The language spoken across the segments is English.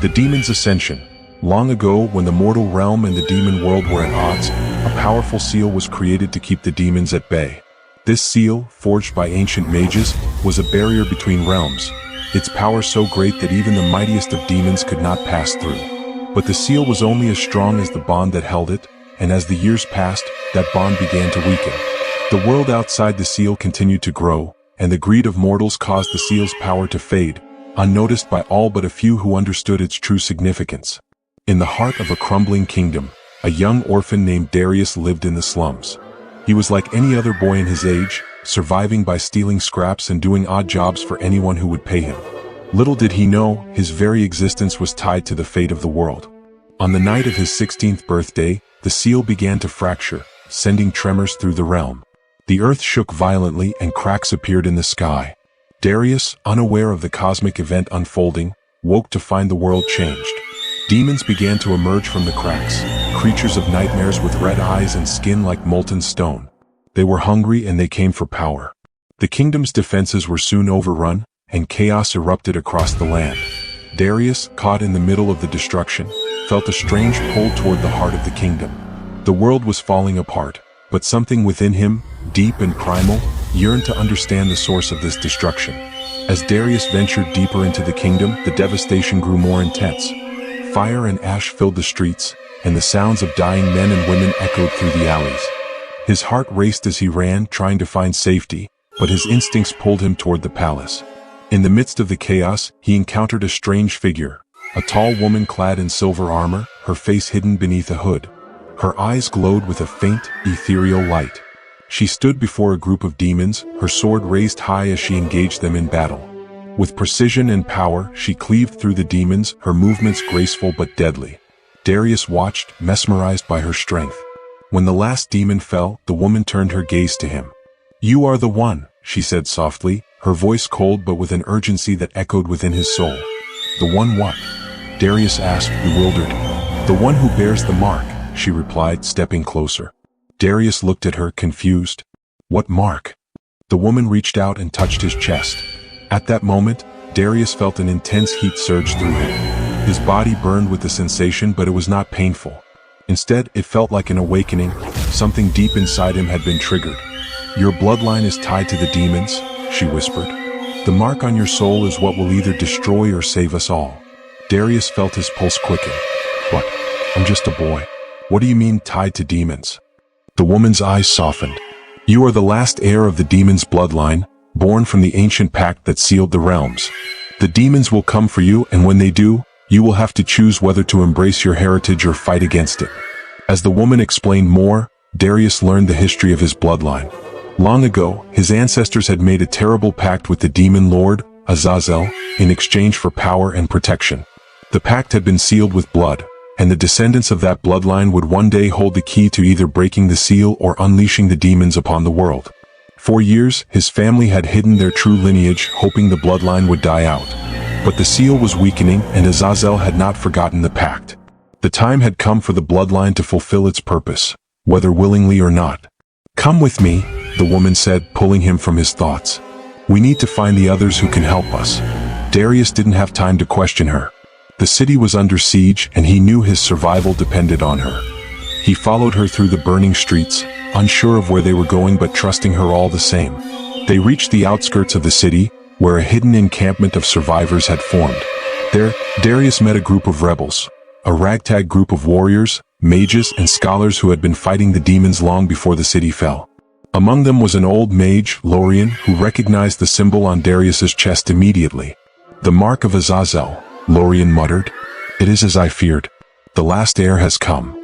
The Demons Ascension. Long ago, when the mortal realm and the demon world were at odds, a powerful seal was created to keep the demons at bay. This seal, forged by ancient mages, was a barrier between realms, its power so great that even the mightiest of demons could not pass through. But the seal was only as strong as the bond that held it, and as the years passed, that bond began to weaken. The world outside the seal continued to grow, and the greed of mortals caused the seal's power to fade, unnoticed by all but a few who understood its true significance. In the heart of a crumbling kingdom, a young orphan named Darius lived in the slums. He was like any other boy in his age, surviving by stealing scraps and doing odd jobs for anyone who would pay him. Little did he know, his very existence was tied to the fate of the world. On the night of his 16th birthday, the seal began to fracture, sending tremors through the realm. The earth shook violently and cracks appeared in the sky. Darius, unaware of the cosmic event unfolding, woke to find the world changed. Demons began to emerge from the cracks, creatures of nightmares with red eyes and skin like molten stone. They were hungry and they came for power. The kingdom's defenses were soon overrun, and chaos erupted across the land. Darius, caught in the middle of the destruction, felt a strange pull toward the heart of the kingdom. The world was falling apart, but something within him, deep and primal, yearned to understand the source of this destruction. As Darius ventured deeper into the kingdom, the devastation grew more intense. Fire and ash filled the streets, and the sounds of dying men and women echoed through the alleys. His heart raced as he ran, trying to find safety, but his instincts pulled him toward the palace. In the midst of the chaos, he encountered a strange figure, a tall woman clad in silver armor, her face hidden beneath a hood. Her eyes glowed with a faint, ethereal light. She stood before a group of demons, her sword raised high as she engaged them in battle. With precision and power, she cleaved through the demons, her movements graceful but deadly. Darius watched, mesmerized by her strength. When the last demon fell, the woman turned her gaze to him. "You are the one," she said softly, her voice cold but with an urgency that echoed within his soul. "The one what?" Darius asked, bewildered. "The one who bears the mark," she replied, stepping closer. Darius looked at her, confused. "What mark?" The woman reached out and touched his chest. At that moment, Darius felt an intense heat surge through him. His body burned with the sensation, but it was not painful. Instead, it felt like an awakening. Something deep inside him had been triggered. "Your bloodline is tied to the demons," she whispered. "The mark on your soul is what will either destroy or save us all." Darius felt his pulse quicken. "What? I'm just a boy. What do you mean tied to demons?" The woman's eyes softened. "You are the last heir of the demon's bloodline, born from the ancient pact that sealed the realms. The demons will come for you, and when they do, you will have to choose whether to embrace your heritage or fight against it." As the woman explained more, Darius learned the history of his bloodline. Long ago, his ancestors had made a terrible pact with the demon lord, Azazel, in exchange for power and protection. The pact had been sealed with blood, and the descendants of that bloodline would one day hold the key to either breaking the seal or unleashing the demons upon the world. For years, his family had hidden their true lineage, hoping the bloodline would die out. But the seal was weakening, and Azazel had not forgotten the pact. The time had come for the bloodline to fulfill its purpose, whether willingly or not. "Come with me," the woman said, pulling him from his thoughts. "We need to find the others who can help us." Darius didn't have time to question her. The city was under siege, and he knew his survival depended on her. He followed her through the burning streets, unsure of where they were going but trusting her all the same. They reached the outskirts of the city, where a hidden encampment of survivors had formed. There, Darius met a group of rebels, a ragtag group of warriors, mages, and scholars who had been fighting the demons long before the city fell. Among them was an old mage, Lorian, who recognized the symbol on Darius's chest immediately. "The mark of Azazel," Lorian muttered. "It is as I feared. The last heir has come."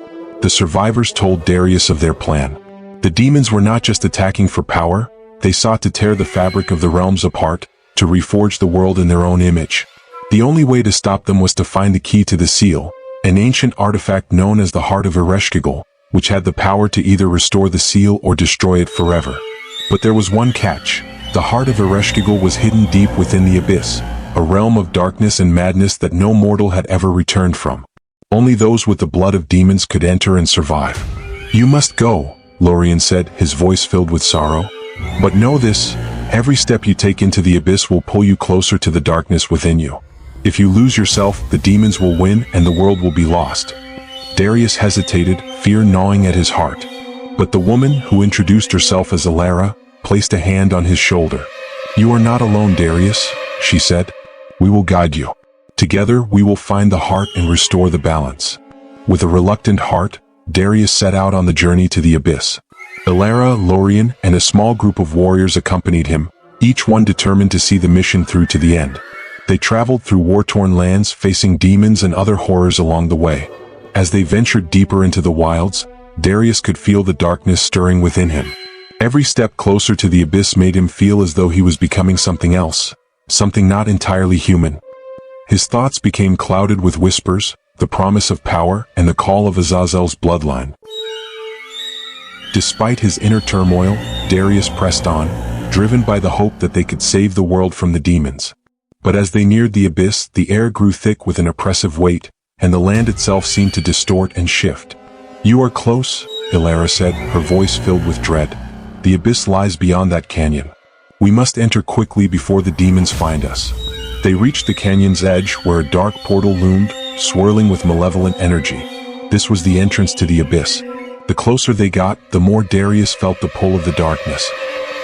The survivors told Darius of their plan. The demons were not just attacking for power, they sought to tear the fabric of the realms apart, to reforge the world in their own image. The only way to stop them was to find the key to the seal, an ancient artifact known as the Heart of Azarak, which had the power to either restore the seal or destroy it forever. But there was one catch. The Heart of Azarak was hidden deep within the abyss, a realm of darkness and madness that no mortal had ever returned from. Only those with the blood of demons could enter and survive. "You must go," Lorian said, his voice filled with sorrow. "But know this, every step you take into the abyss will pull you closer to the darkness within you. If you lose yourself, the demons will win and the world will be lost. Darius hesitated, fear gnawing at his heart. But the woman, who introduced herself as Lyra, placed a hand on his shoulder. "You are not alone, Darius," she said. "We will guide you. Together we will find the heart and restore the balance." With a reluctant heart, Darius set out on the journey to the abyss. Lyra, Lorien, and a small group of warriors accompanied him, each one determined to see the mission through to the end. They traveled through war-torn lands, facing demons and other horrors along the way. As they ventured deeper into the wilds, Darius could feel the darkness stirring within him. Every step closer to the abyss made him feel as though he was becoming something else, something not entirely human. His thoughts became clouded with whispers, the promise of power, and the call of Azazel's bloodline. Despite his inner turmoil, Darius pressed on, driven by the hope that they could save the world from the demons. But as they neared the abyss, the air grew thick with an oppressive weight, and the land itself seemed to distort and shift. "You are close," Lyra said, her voice filled with dread. "The abyss lies beyond that canyon. We must enter quickly before the demons find us." They reached the canyon's edge where a dark portal loomed, swirling with malevolent energy. This was the entrance to the abyss. The closer they got, the more Darius felt the pull of the darkness.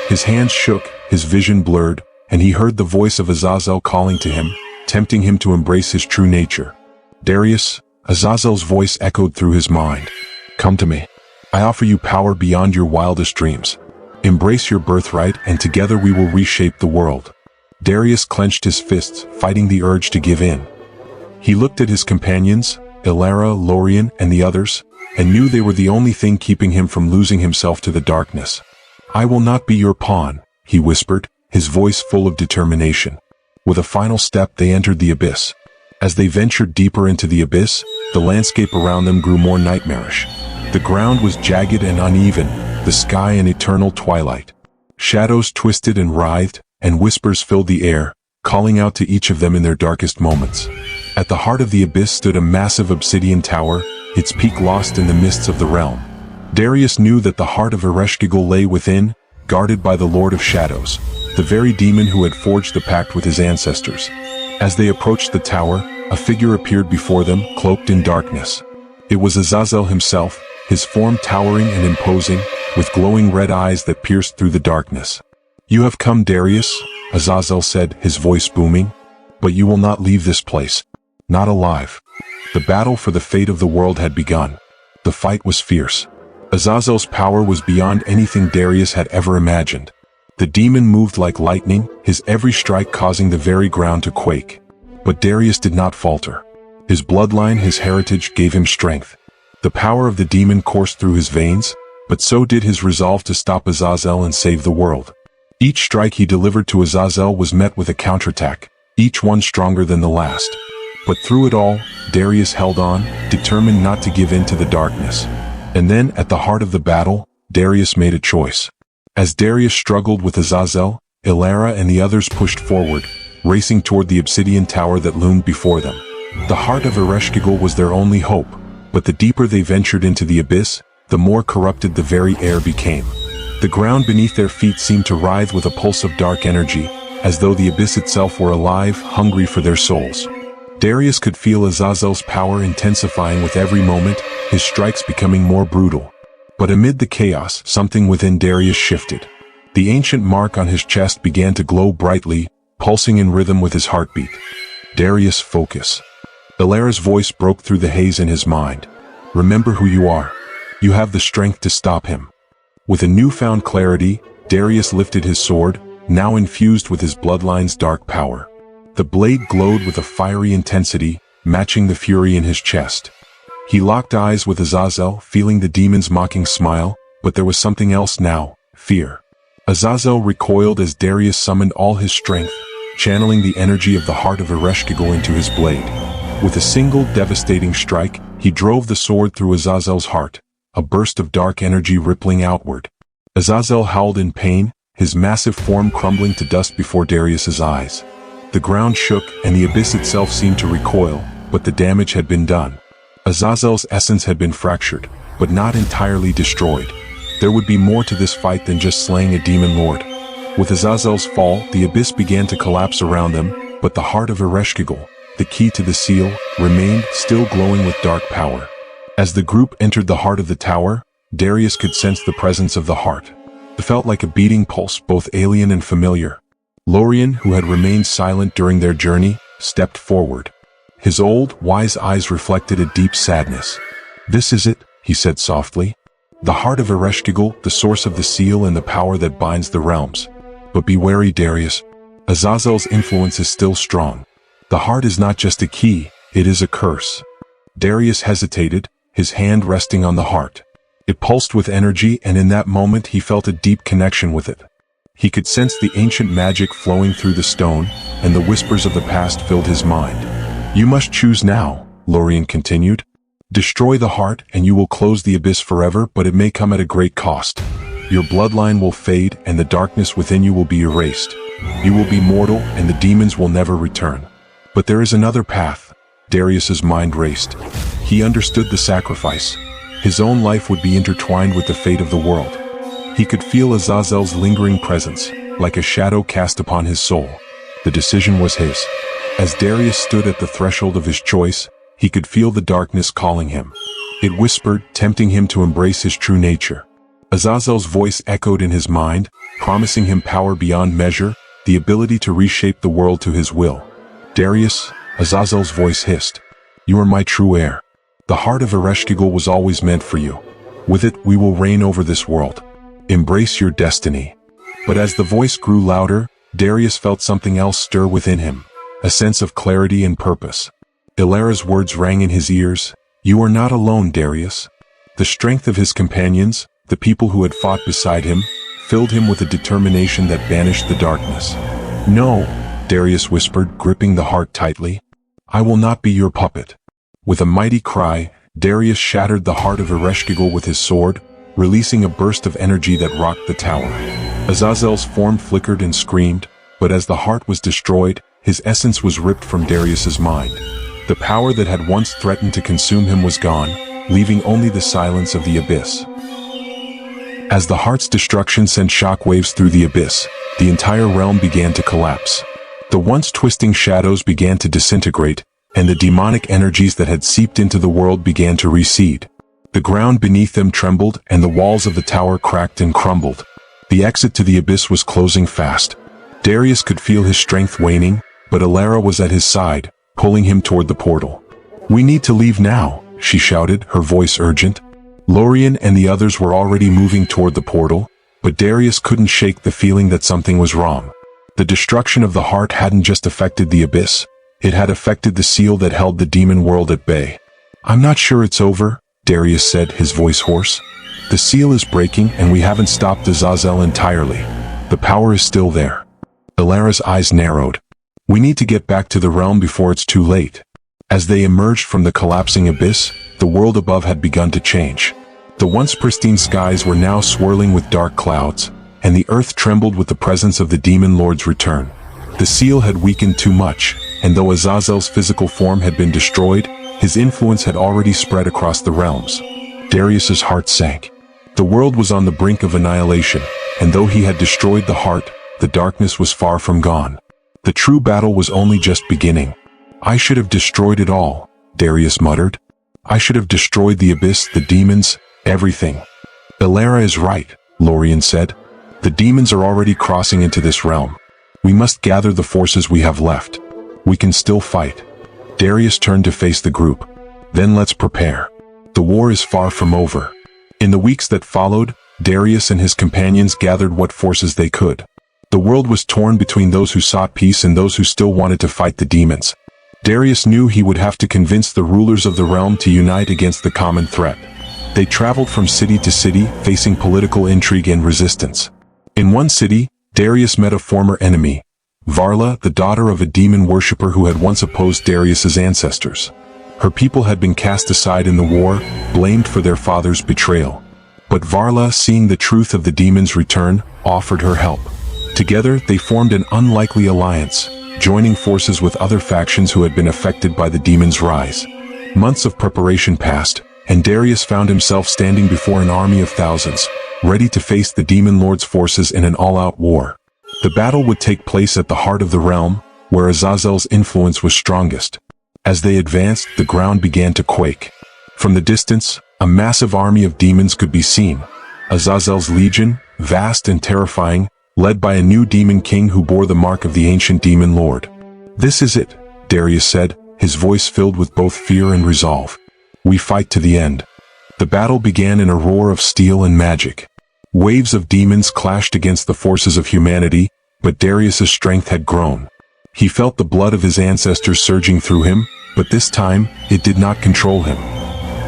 His hands shook, his vision blurred, and he heard the voice of Azazel calling to him, tempting him to embrace his true nature. "Darius," Azazel's voice echoed through his mind. "Come to me. I offer you power beyond your wildest dreams. Embrace your birthright, and together we will reshape the world." Darius clenched his fists, fighting the urge to give in. He looked at his companions, Lyra, Lorien, and the others, and knew they were the only thing keeping him from losing himself to the darkness. "I will not be your pawn," he whispered, his voice full of determination. With a final step, they entered the abyss. As they ventured deeper into the abyss, the landscape around them grew more nightmarish. The ground was jagged and uneven, the sky an eternal twilight. Shadows twisted and writhed, and whispers filled the air, calling out to each of them in their darkest moments. At the heart of the abyss stood a massive obsidian tower, its peak lost in the mists of the realm. Darius knew that the heart of Ereshkigal lay within, guarded by the Lord of Shadows, the very demon who had forged the pact with his ancestors. As they approached the tower, a figure appeared before them, cloaked in darkness. It was Azazel himself, his form towering and imposing, with glowing red eyes that pierced through the darkness. "You have come, Darius," Azazel said, his voice booming. "But you will not leave this place. Not alive." The battle for the fate of the world had begun. The fight was fierce. Azazel's power was beyond anything Darius had ever imagined. The demon moved like lightning, his every strike causing the very ground to quake. But Darius did not falter. His bloodline, his heritage, gave him strength. The power of the demon coursed through his veins, but so did his resolve to stop Azazel and save the world. Each strike he delivered to Azazel was met with a counterattack, each one stronger than the last. But through it all, Darius held on, determined not to give in to the darkness. And then, at the heart of the battle, Darius made a choice. As Darius struggled with Azazel, Lyra and the others pushed forward, racing toward the obsidian tower that loomed before them. The heart of Ereshkigal was their only hope, but the deeper they ventured into the abyss, the more corrupted the very air became. The ground beneath their feet seemed to writhe with a pulse of dark energy, as though the abyss itself were alive, hungry for their souls. Darius could feel Azazel's power intensifying with every moment, his strikes becoming more brutal. But amid the chaos, something within Darius shifted. The ancient mark on his chest began to glow brightly, pulsing in rhythm with his heartbeat. "Darius, focus." Lyra's voice broke through the haze in his mind. "Remember who you are. You have the strength to stop him." With a newfound clarity, Darius lifted his sword, now infused with his bloodline's dark power. The blade glowed with a fiery intensity, matching the fury in his chest. He locked eyes with Azazel, feeling the demon's mocking smile, but there was something else now, fear. Azazel recoiled as Darius summoned all his strength, channeling the energy of the heart of Ereshkigal into his blade. With a single devastating strike, he drove the sword through Azazel's heart, a burst of dark energy rippling outward. Azazel howled in pain, his massive form crumbling to dust before Darius's eyes. The ground shook, and the abyss itself seemed to recoil, but the damage had been done. Azazel's essence had been fractured, but not entirely destroyed. There would be more to this fight than just slaying a demon lord. With Azazel's fall, the abyss began to collapse around them, but the heart of Ereshkigal, the key to the seal, remained, still glowing with dark power. As the group entered the heart of the tower, Darius could sense the presence of the heart. It felt like a beating pulse, both alien and familiar. Lorien, who had remained silent during their journey, stepped forward. His old, wise eyes reflected a deep sadness. "This is it," he said softly. "The heart of Ereshkigal, the source of the seal and the power that binds the realms. But be wary, Darius. Azazel's influence is still strong. The heart is not just a key, it is a curse." Darius hesitated, his hand resting on the heart. It pulsed with energy, and in that moment he felt a deep connection with it. He could sense the ancient magic flowing through the stone, and the whispers of the past filled his mind. "You must choose now," Lorien continued. "Destroy the heart and you will close the abyss forever, but it may come at a great cost. Your bloodline will fade and the darkness within you will be erased. You will be mortal and the demons will never return. But there is another path." Darius's mind raced. He understood the sacrifice. His own life would be intertwined with the fate of the world. He could feel Azazel's lingering presence, like a shadow cast upon his soul. The decision was his. As Darius stood at the threshold of his choice, he could feel the darkness calling him. It whispered, tempting him to embrace his true nature. Azazel's voice echoed in his mind, promising him power beyond measure, the ability to reshape the world to his will. "Darius," Azazel's voice hissed, "you are my true heir. The heart of Ereshkigal was always meant for you. With it, we will reign over this world. Embrace your destiny." But as the voice grew louder, Darius felt something else stir within him, a sense of clarity and purpose. Lyra's words rang in his ears, "You are not alone, Darius." The strength of his companions, the people who had fought beside him, filled him with a determination that banished the darkness. "No," Darius whispered, gripping the heart tightly. "I will not be your puppet." With a mighty cry, Darius shattered the heart of Ereshkigal with his sword, releasing a burst of energy that rocked the tower. Azazel's form flickered and screamed, but as the heart was destroyed, his essence was ripped from Darius's mind. The power that had once threatened to consume him was gone, leaving only the silence of the abyss. As the heart's destruction sent shockwaves through the abyss, the entire realm began to collapse. The once twisting shadows began to disintegrate, and the demonic energies that had seeped into the world began to recede. The ground beneath them trembled, and the walls of the tower cracked and crumbled. The exit to the abyss was closing fast. Darius could feel his strength waning, but Lyra was at his side, pulling him toward the portal. "We need to leave now," she shouted, her voice urgent. Lorien and the others were already moving toward the portal, but Darius couldn't shake the feeling that something was wrong. The destruction of the heart hadn't just affected the abyss, it had affected the seal that held the demon world at bay. "I'm not sure it's over," Darius said, his voice hoarse. "The seal is breaking and we haven't stopped Azazel entirely. The power is still there." Lyra's eyes narrowed. "We need to get back to the realm before it's too late." As they emerged from the collapsing abyss, the world above had begun to change. The once pristine skies were now swirling with dark clouds, and the earth trembled with the presence of the demon lord's return. The seal had weakened too much, and though Azazel's physical form had been destroyed, his influence had already spread across the realms. Darius's heart sank. The world was on the brink of annihilation, and though he had destroyed the heart, the darkness was far from gone. The true battle was only just beginning. "I should have destroyed it all," Darius muttered. "I should have destroyed the abyss, the demons, everything." "Lyra is right," Lorien said. "The demons are already crossing into this realm. We must gather the forces we have left. We can still fight." Darius turned to face the group. "Then let's prepare. The war is far from over." In the weeks that followed, Darius and his companions gathered what forces they could. The world was torn between those who sought peace and those who still wanted to fight the demons. Darius knew he would have to convince the rulers of the realm to unite against the common threat. They traveled from city to city, facing political intrigue and resistance. In one city, Darius met a former enemy, Varla, the daughter of a demon worshipper who had once opposed Darius's ancestors. Her people had been cast aside in the war, blamed for their father's betrayal. But Varla, seeing the truth of the demon's return, offered her help. Together, they formed an unlikely alliance, joining forces with other factions who had been affected by the demon's rise. Months of preparation passed, and Darius found himself standing before an army of thousands, ready to face the demon lord's forces in an all-out war. The battle would take place at the heart of the realm, where Azazel's influence was strongest. As they advanced, the ground began to quake. From the distance, a massive army of demons could be seen. Azazel's legion, vast and terrifying, led by a new demon king who bore the mark of the ancient demon lord. "This is it," Darius said, his voice filled with both fear and resolve. "We fight to the end." The battle began in a roar of steel and magic. Waves of demons clashed against the forces of humanity, but Darius's strength had grown. He felt the blood of his ancestors surging through him, but this time, it did not control him.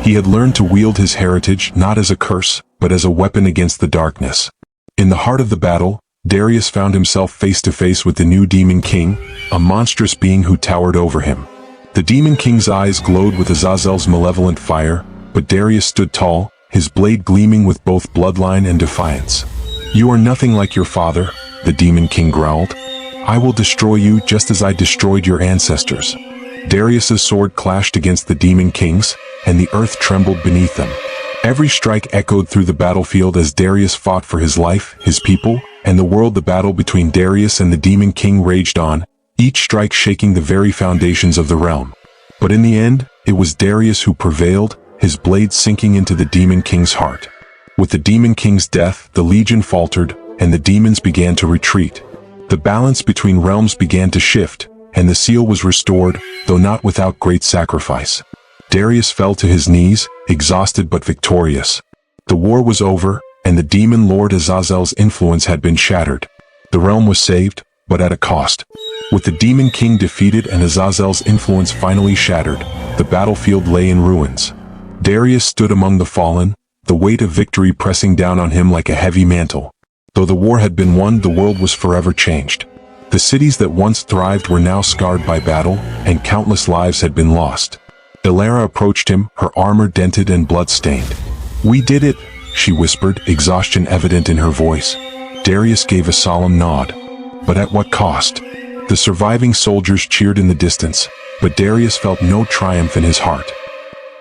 He had learned to wield his heritage not as a curse, but as a weapon against the darkness. In the heart of the battle, Darius found himself face to face with the new demon king, a monstrous being who towered over him. The demon king's eyes glowed with Azazel's malevolent fire, but Darius stood tall, his blade gleaming with both bloodline and defiance. "You are nothing like your father," the demon king growled. "I will destroy you just as I destroyed your ancestors." Darius's sword clashed against the demon king's, and the earth trembled beneath them. Every strike echoed through the battlefield as Darius fought for his life, his people, and the world. The battle between Darius and the demon king raged on, each strike shaking the very foundations of the realm. But in the end, it was Darius who prevailed, his blade sinking into the demon king's heart. With the demon king's death, the legion faltered, and the demons began to retreat. The balance between realms began to shift, and the seal was restored, though not without great sacrifice. Darius fell to his knees, exhausted but victorious. The war was over, and the demon lord Azazel's influence had been shattered. The realm was saved, but at a cost. With the demon king defeated and Azazel's influence finally shattered, the battlefield lay in ruins. Darius stood among the fallen, the weight of victory pressing down on him like a heavy mantle. Though the war had been won, the world was forever changed. The cities that once thrived were now scarred by battle, and countless lives had been lost. Lyra approached him, her armor dented and blood-stained. "We did it," she whispered, exhaustion evident in her voice. Darius gave a solemn nod. But at what cost? The surviving soldiers cheered in the distance, but Darius felt no triumph in his heart.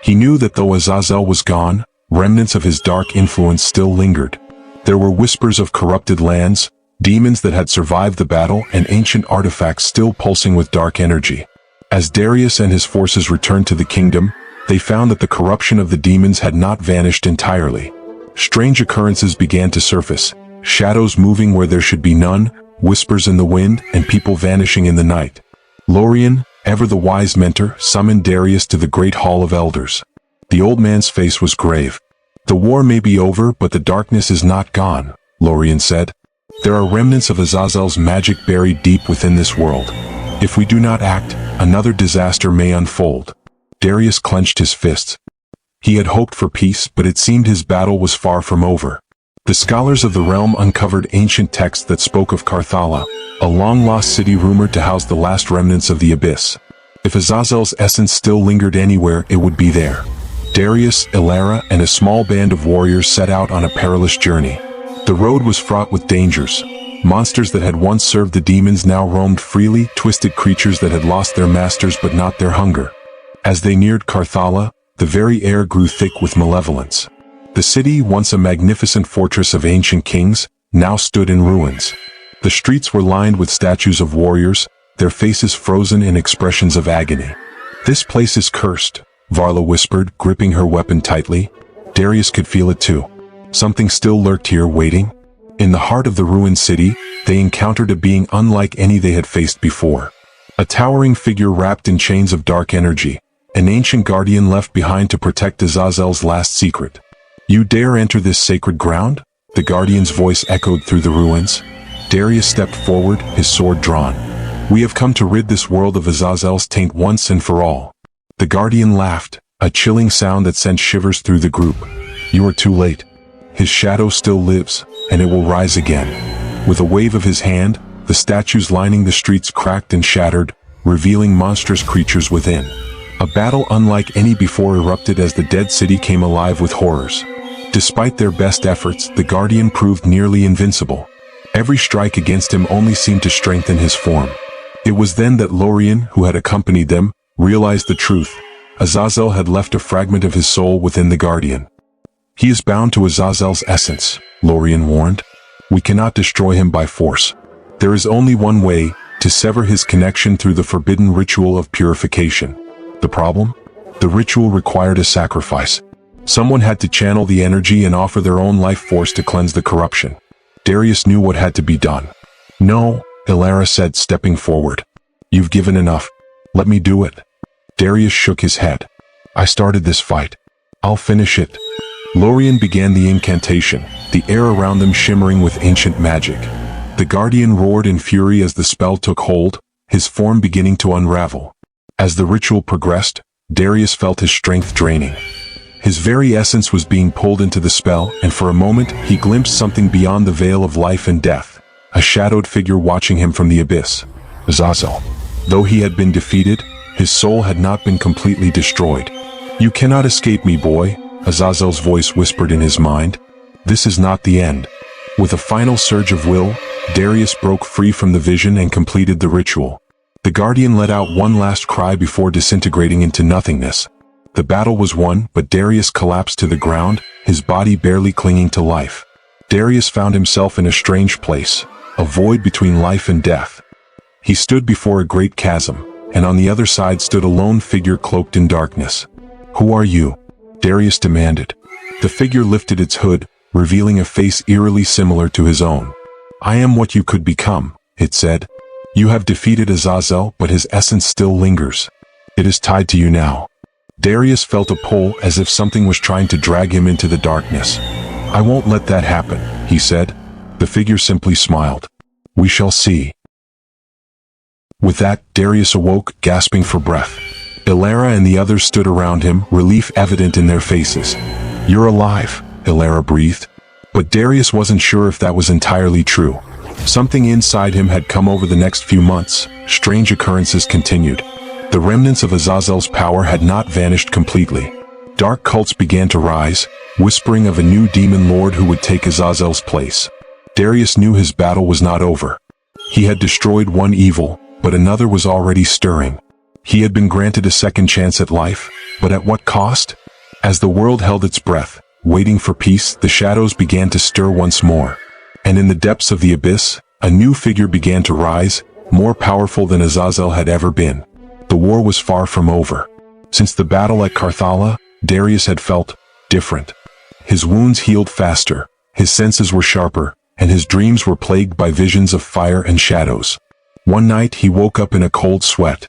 He knew that though Azazel was gone, remnants of his dark influence still lingered. There were whispers of corrupted lands, demons that had survived the battle, and ancient artifacts still pulsing with dark energy. As Darius and his forces returned to the kingdom, they found that the corruption of the demons had not vanished entirely. Strange occurrences began to surface, shadows moving where there should be none, whispers in the wind, and people vanishing in the night. Lorien, ever the wise mentor, summoned Darius to the great hall of elders. The old man's face was grave. "The war may be over, but the darkness is not gone," Lorien said. "There are remnants of Azazel's magic buried deep within this world. If we do not act, another disaster may unfold." Darius clenched his fists. He had hoped for peace, but it seemed his battle was far from over. The scholars of the realm uncovered ancient texts that spoke of Karthala, a long-lost city rumored to house the last remnants of the abyss. If Azazel's essence still lingered anywhere, it would be there. Darius, Lyra, and a small band of warriors set out on a perilous journey. The road was fraught with dangers. Monsters that had once served the demons now roamed freely, twisted creatures that had lost their masters but not their hunger. As they neared Karthala, the very air grew thick with malevolence. The city, once a magnificent fortress of ancient kings, now stood in ruins. The streets were lined with statues of warriors, their faces frozen in expressions of agony. "This place is cursed," Varla whispered, gripping her weapon tightly. Darius could feel it too. Something still lurked here, waiting. In the heart of the ruined city, they encountered a being unlike any they had faced before. A towering figure wrapped in chains of dark energy, an ancient guardian left behind to protect Azazel's last secret. "You dare enter this sacred ground?" The guardian's voice echoed through the ruins. Darius stepped forward, his sword drawn. "We have come to rid this world of Azazel's taint once and for all." The guardian laughed, a chilling sound that sent shivers through the group. "You are too late. His shadow still lives, and it will rise again." With a wave of his hand, the statues lining the streets cracked and shattered, revealing monstrous creatures within. A battle unlike any before erupted as the dead city came alive with horrors. Despite their best efforts, the Guardian proved nearly invincible. Every strike against him only seemed to strengthen his form. It was then that Lorien, who had accompanied them, realized the truth. Azazel had left a fragment of his soul within the Guardian. "He is bound to Azazel's essence," Lorien warned. "We cannot destroy him by force. There is only one way, to sever his connection through the forbidden ritual of purification." The problem? The ritual required a sacrifice. Someone had to channel the energy and offer their own life force to cleanse the corruption. Darius knew what had to be done. "No," Lyra said, stepping forward. "You've given enough. Let me do it." Darius shook his head. "I started this fight. I'll finish it." Lorien began the incantation, the air around them shimmering with ancient magic. The guardian roared in fury as the spell took hold, his form beginning to unravel. As the ritual progressed, Darius felt his strength draining. His very essence was being pulled into the spell, and for a moment, he glimpsed something beyond the veil of life and death, a shadowed figure watching him from the abyss. Azazel. Though he had been defeated, his soul had not been completely destroyed. "You cannot escape me, boy," Azazel's voice whispered in his mind. "This is not the end." With a final surge of will, Darius broke free from the vision and completed the ritual. The guardian let out one last cry before disintegrating into nothingness. The battle was won, but Darius collapsed to the ground, his body barely clinging to life. Darius found himself in a strange place, a void between life and death. He stood before a great chasm, and on the other side stood a lone figure cloaked in darkness. "Who are you?" Darius demanded. The figure lifted its hood, revealing a face eerily similar to his own. "I am what you could become," it said. "You have defeated Azazel, but his essence still lingers. It is tied to you now." Darius felt a pull as if something was trying to drag him into the darkness. "I won't let that happen," he said. The figure simply smiled. "We shall see." With that, Darius awoke, gasping for breath. Lyra and the others stood around him, relief evident in their faces. "You're alive," Lyra breathed. But Darius wasn't sure if that was entirely true. Something inside him had come over the next few months. Strange occurrences continued. The remnants of Azazel's power had not vanished completely. Dark cults began to rise, whispering of a new demon lord who would take Azazel's place. Darius knew his battle was not over. He had destroyed one evil, but another was already stirring. He had been granted a second chance at life, but at what cost? As the world held its breath, waiting for peace, the shadows began to stir once more. And in the depths of the abyss, a new figure began to rise, more powerful than Azazel had ever been. The war was far from over. Since the battle at Carthala, Darius had felt different. His wounds healed faster, his senses were sharper, and his dreams were plagued by visions of fire and shadows. One night he woke up in a cold sweat.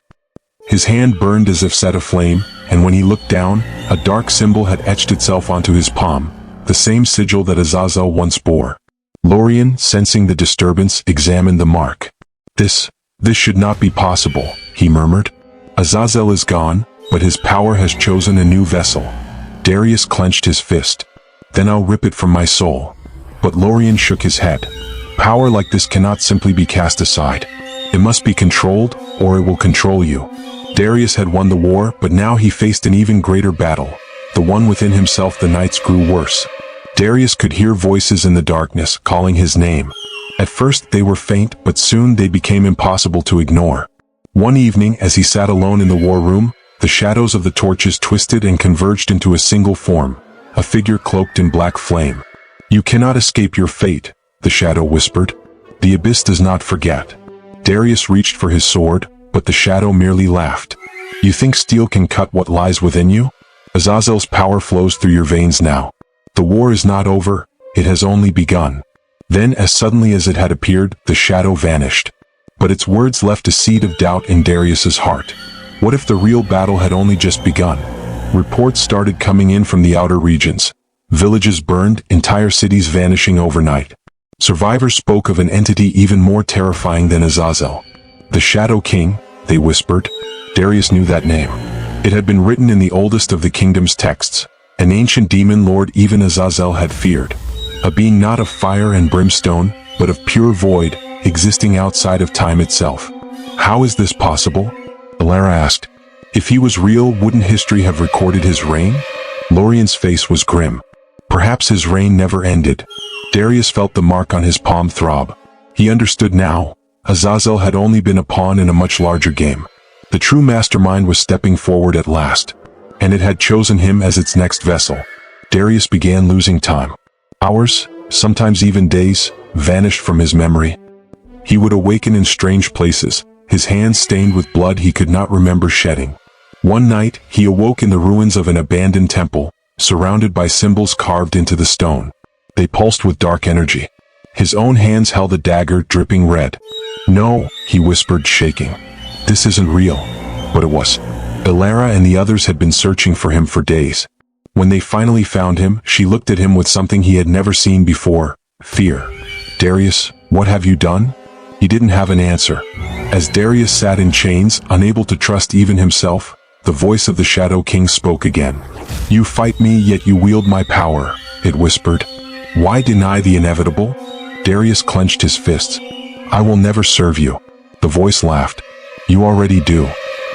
His hand burned as if set aflame, and when he looked down, a dark symbol had etched itself onto his palm, the same sigil that Azazel once bore. Lorien, sensing the disturbance, examined the mark. This should not be possible," he murmured. "Azazel is gone, but his power has chosen a new vessel." Darius clenched his fist. "Then I'll rip it from my soul." But Lorien shook his head. "Power like this cannot simply be cast aside. It must be controlled, or it will control you." Darius had won the war, but now he faced an even greater battle. The one within himself. The nights grew worse. Darius could hear voices in the darkness, calling his name. At first they were faint, but soon they became impossible to ignore. One evening, as he sat alone in the war room, the shadows of the torches twisted and converged into a single form, a figure cloaked in black flame. "You cannot escape your fate," the shadow whispered. "The abyss does not forget." Darius reached for his sword, but the shadow merely laughed. "You think steel can cut what lies within you? Azazel's power flows through your veins now. The war is not over, it has only begun." Then, as suddenly as it had appeared, the shadow vanished. But its words left a seed of doubt in Darius's heart. What if the real battle had only just begun? Reports started coming in from the outer regions. Villages burned, entire cities vanishing overnight. Survivors spoke of an entity even more terrifying than Azazel. The Shadow King, they whispered. Darius knew that name. It had been written in the oldest of the kingdom's texts, an ancient demon lord even Azazel had feared. A being not of fire and brimstone, but of pure void, existing outside of time itself. "How is this possible?" Lyra asked. "If he was real, wouldn't history have recorded his reign?" Lorien's face was grim. Perhaps his reign never ended. Darius felt the mark on his palm throb. He understood now. Azazel had only been a pawn in a much larger game. The true mastermind was stepping forward at last, and it had chosen him as its next vessel. Darius began losing time. Hours, sometimes even days, vanished from his memory. He would awaken in strange places, his hands stained with blood he could not remember shedding. One night, he awoke in the ruins of an abandoned temple, surrounded by symbols carved into the stone. They pulsed with dark energy. His own hands held a dagger dripping red. "No," he whispered, shaking. "This isn't real." But it was. Lyra and the others had been searching for him for days. When they finally found him, she looked at him with something he had never seen before: fear. "Darius, what have you done?" He didn't have an answer. As Darius sat in chains, unable to trust even himself, the voice of the Shadow King spoke again. "You fight me, yet you wield my power," it whispered. "Why deny the inevitable?" Darius clenched his fists. "I will never serve you." The voice laughed. "You already do."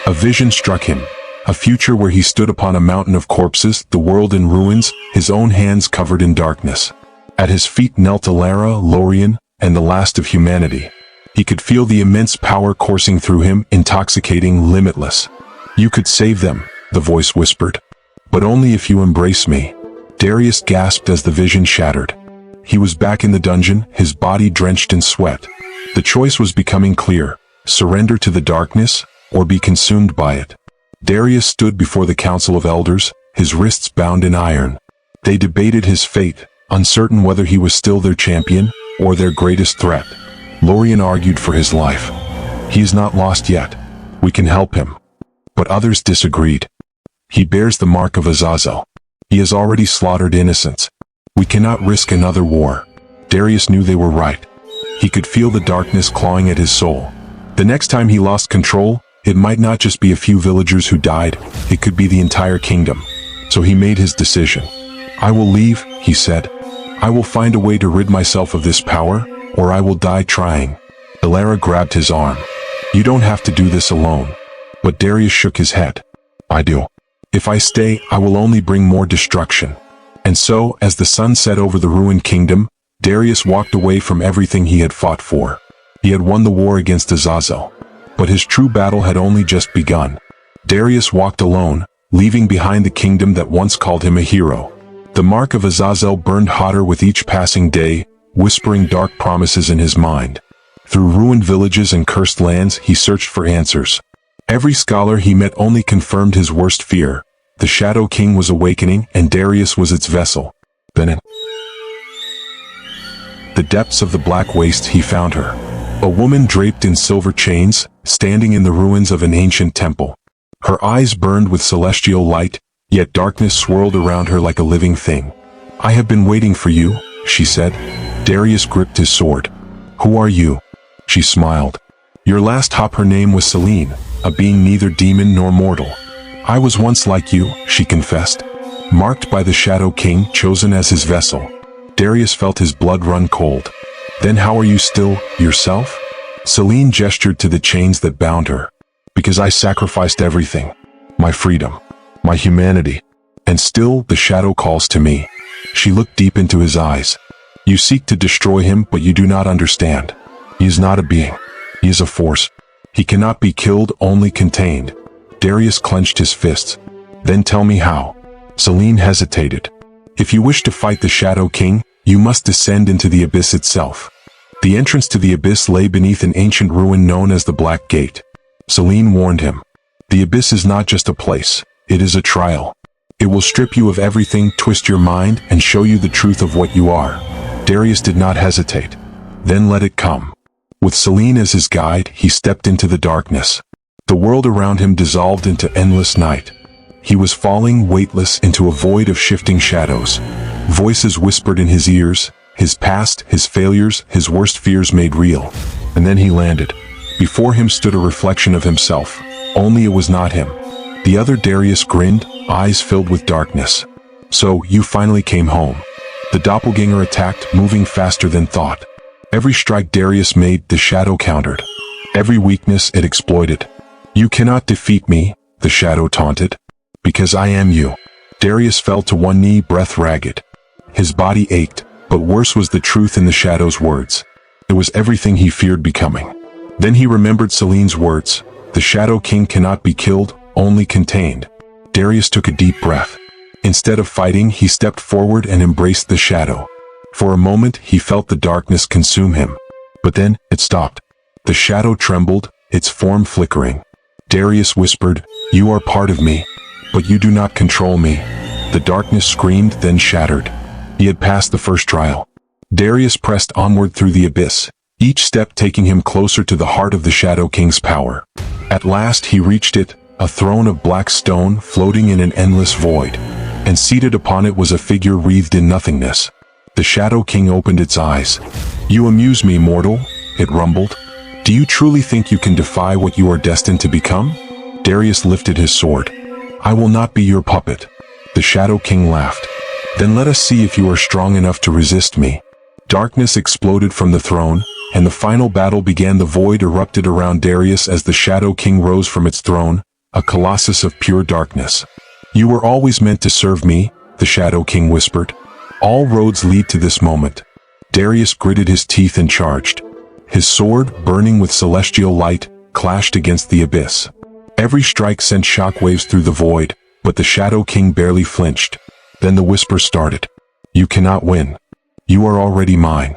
A vision struck him. A future where he stood upon a mountain of corpses, the world in ruins, his own hands covered in darkness. At his feet knelt Lyra, Lorien, and the last of humanity. He could feel the immense power coursing through him, intoxicating, limitless. "You could save them," the voice whispered. "But only if you embrace me." Darius gasped as the vision shattered. He was back in the dungeon, his body drenched in sweat. The choice was becoming clear: surrender to the darkness, or be consumed by it. Darius stood before the Council of Elders, his wrists bound in iron. They debated his fate, uncertain whether he was still their champion, or their greatest threat. Lorien argued for his life. "He is not lost yet. We can help him." But others disagreed. "He bears the mark of Azazel. He has already slaughtered innocents. We cannot risk another war." Darius knew they were right. He could feel the darkness clawing at his soul. The next time he lost control, it might not just be a few villagers who died, it could be the entire kingdom. So he made his decision. "I will leave," he said. "I will find a way to rid myself of this power, or I will die trying." Lyra grabbed his arm. "You don't have to do this alone." But Darius shook his head. "I do. If I stay, I will only bring more destruction." And so, as the sun set over the ruined kingdom, Darius walked away from everything he had fought for. He had won the war against Azazel. But his true battle had only just begun. Darius walked alone, leaving behind the kingdom that once called him a hero. The mark of Azazel burned hotter with each passing day, whispering dark promises in his mind. Through ruined villages and cursed lands, he searched for answers. Every scholar he met only confirmed his worst fear. The Shadow King was awakening, and Darius was its vessel. Then in the depths of the black waste he found her. A woman draped in silver chains, standing in the ruins of an ancient temple. Her eyes burned with celestial light, yet darkness swirled around her like a living thing. "I have been waiting for you," she said. Darius gripped his sword. "Who are you?" She smiled. "Your last hop." Her name was Selene, a being neither demon nor mortal. "I was once like you," she confessed. Marked by the Shadow King, chosen as his vessel. Darius felt his blood run cold. "Then how are you still yourself?" Selene gestured to the chains that bound her. "Because I sacrificed everything. My freedom. My humanity. And still the shadow calls to me." She looked deep into his eyes. "You seek to destroy him, but you do not understand. He is not a being. He is a force. He cannot be killed, only contained." Darius clenched his fists. "Then tell me how." Selene hesitated. "If you wish to fight the Shadow King, you must descend into the abyss itself." The entrance to the abyss lay beneath an ancient ruin known as the Black Gate. Selene warned him. "The abyss is not just a place, it is a trial. It will strip you of everything, twist your mind, and show you the truth of what you are." Darius did not hesitate. "Then let it come." With Selene as his guide, he stepped into the darkness. The world around him dissolved into endless night. He was falling, weightless, into a void of shifting shadows. Voices whispered in his ears, his past, his failures, his worst fears made real. And then he landed. Before him stood a reflection of himself, only it was not him. The other. Darius grinned, eyes filled with darkness. "So, you finally came home." The doppelganger attacked, moving faster than thought. Every strike Darius made, the shadow countered. Every weakness it exploited. "You cannot defeat me," the shadow taunted. "Because I am you." Darius fell to one knee, breath ragged. His body ached, but worse was the truth in the shadow's words. It was everything he feared becoming. Then he remembered Selene's words. The Shadow King cannot be killed, only contained. Darius took a deep breath. Instead of fighting, he stepped forward and embraced the shadow. For a moment, he felt the darkness consume him. But then, it stopped. The shadow trembled, its form flickering. Darius whispered, You are part of me, but you do not control me. The darkness screamed, then shattered. He had passed the first trial. Darius pressed onward through the abyss, each step taking him closer to the heart of the Shadow King's power. At last he reached it, a throne of black stone floating in an endless void, and seated upon it was a figure wreathed in nothingness. The Shadow King opened its eyes. "You amuse me, mortal," it rumbled. "Do you truly think you can defy what you are destined to become?" Darius lifted his sword. "I will not be your puppet." The Shadow King laughed. "Then let us see if you are strong enough to resist me." Darkness exploded from the throne, and the final battle began. The void erupted around Darius as the Shadow King rose from its throne, a colossus of pure darkness. "You were always meant to serve me," the Shadow King whispered. "All roads lead to this moment." Darius gritted his teeth and charged. His sword, burning with celestial light, clashed against the abyss. Every strike sent shockwaves through the void, but the Shadow King barely flinched. Then the whisper started. "You cannot win. You are already mine.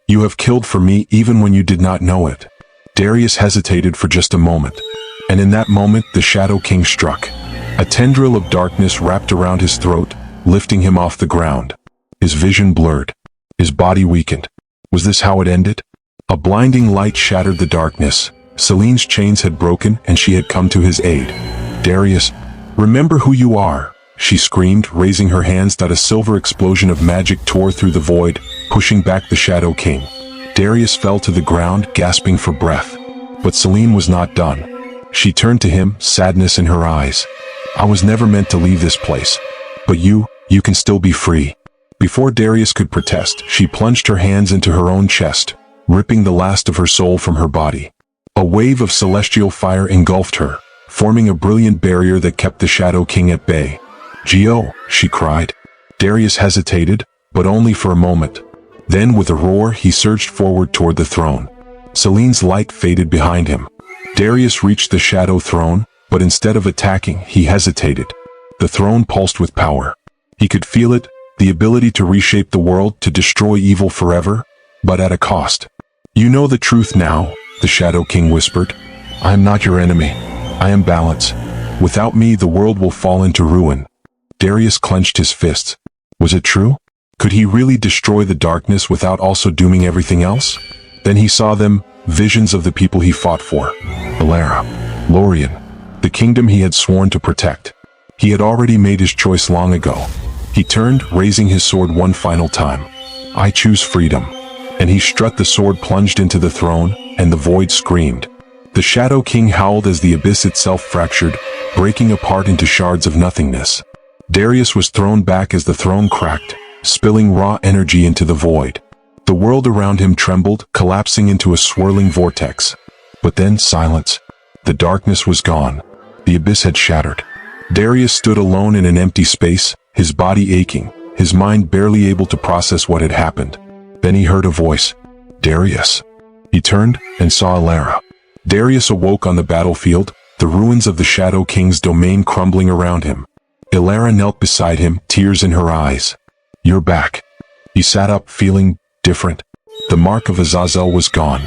You have killed for me even when you did not know it." Darius hesitated for just a moment, and in that moment the Shadow King struck. A tendril of darkness wrapped around his throat, lifting him off the ground. His vision blurred. His body weakened. Was this how it ended? A blinding light shattered the darkness. Celine's chains had broken and she had come to his aid. "Darius, remember who you are," she screamed, raising her hands that a silver explosion of magic tore through the void, pushing back the Shadow King. Darius fell to the ground, gasping for breath. But Celine was not done. She turned to him, sadness in her eyes. "I was never meant to leave this place. But you can still be free." Before Darius could protest, she plunged her hands into her own chest, ripping the last of her soul from her body. A wave of celestial fire engulfed her, forming a brilliant barrier that kept the Shadow King at bay. "Geo," she cried. Darius hesitated, but only for a moment. Then with a roar he surged forward toward the throne. Celine's light faded behind him. Darius reached the Shadow Throne, but instead of attacking, he hesitated. The throne pulsed with power. He could feel it, the ability to reshape the world, to destroy evil forever, but at a cost. "You know the truth now," the Shadow King whispered. "I am not your enemy. I am balance. Without me the world will fall into ruin." Darius clenched his fists. Was it true? Could he really destroy the darkness without also dooming everything else? Then he saw them, visions of the people he fought for. Lyra, Lorien, the kingdom he had sworn to protect. He had already made his choice long ago. He turned, raising his sword one final time. "I choose freedom." And he struck. The sword plunged into the throne, and the void screamed. The Shadow King howled as the abyss itself fractured, breaking apart into shards of nothingness. Darius was thrown back as the throne cracked, spilling raw energy into the void. The world around him trembled, collapsing into a swirling vortex. But then silence. The darkness was gone. The abyss had shattered. Darius stood alone in an empty space, his body aching, his mind barely able to process what had happened. Then he heard a voice. "Darius." He turned and saw Lyra. Darius awoke on the battlefield, the ruins of the Shadow King's domain crumbling around him. Lyra knelt beside him, tears in her eyes. "You're back." He sat up, feeling different. The mark of Azazel was gone.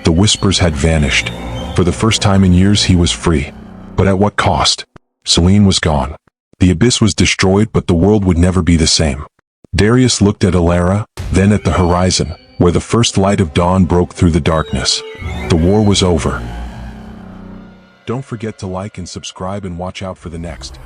The whispers had vanished. For the first time in years he was free. But at what cost? Celine was gone. The abyss was destroyed, but the world would never be the same. Darius looked at Lyra, then at the horizon, where the first light of dawn broke through the darkness. The war was over. Don't forget to like and subscribe and watch out for the next.